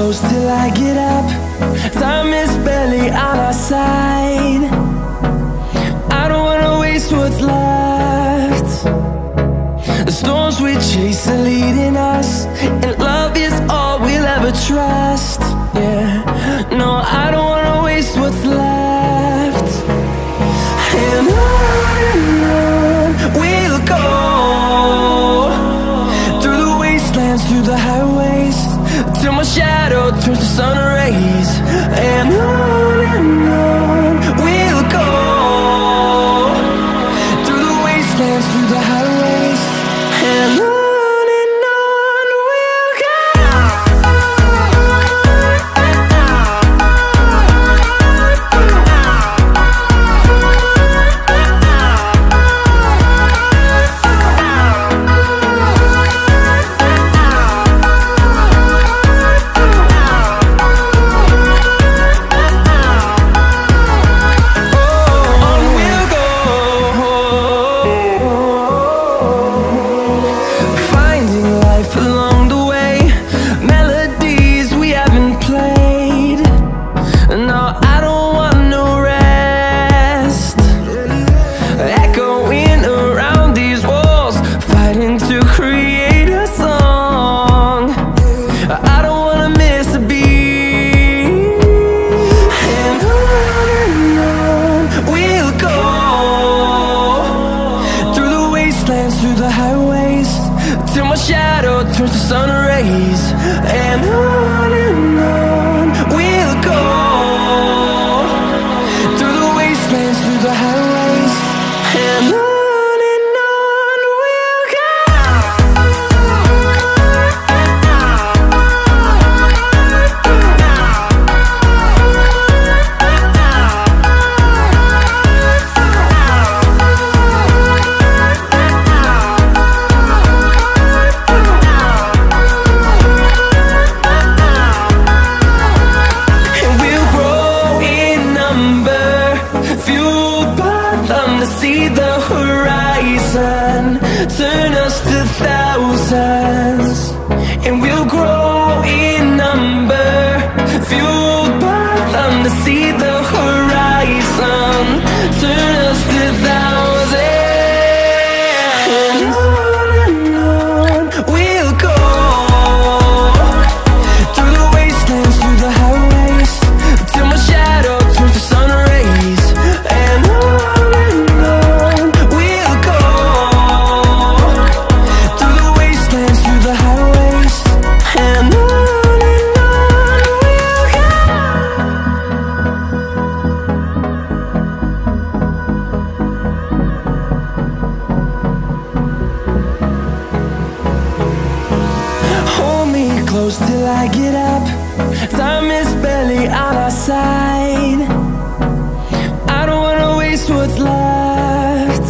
close till I get up. Time is barely on our side. I don't wanna waste what's left. The storms we chase are leading us, and love is all we'll ever trust. Yeah, no, I don't wanna waste what's left. And on we'll go, through the wastelands, through the highways, till my shadow turns to sun rays. And on we'll go, through the wastelands, through the highways, and on we'll go. Through the highways, till my shadow turns to sun rays. And on we'll go, through the wastelands, through the highways, and on we'll go. See the horizon, turn us to thousands, and we'll grow in number, fueled by them to see the horizon, turn us to thousands. And on we'll go, through the wastelands, through the highways, till my shadow turns to sun rays. And close till I get up. Time is barely on our side. I don't wanna waste what's left.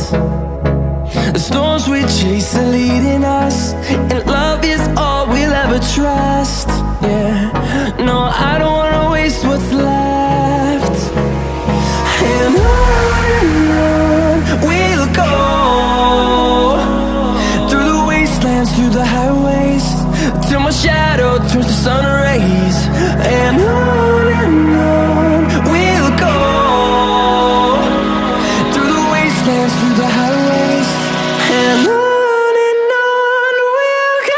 The storms we chase are leading us, and love is all we'll ever trust. Yeah, no, I don't wanna waste what's left. And on we'll go, through the wastelands, through the highways, till my shadow turns to sun rays. And on we'll go, through the wastelands, through the highways, and on we'll go.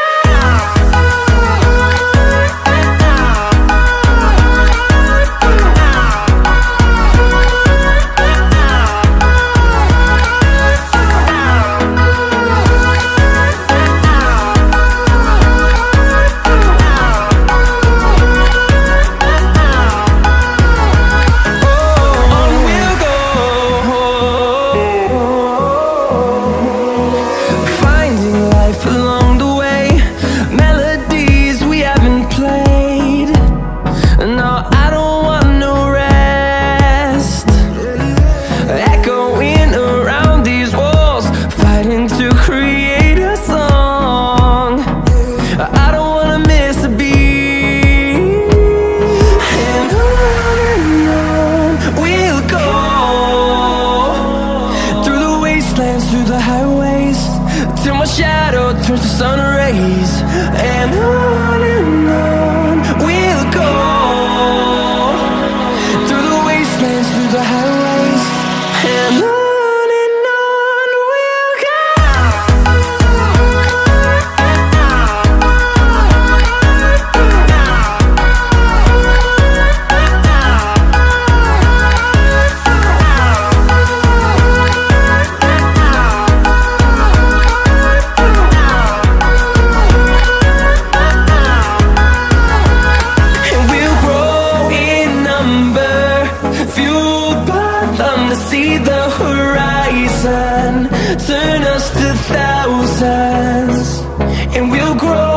turns to sun rays, and on we'll go. grow.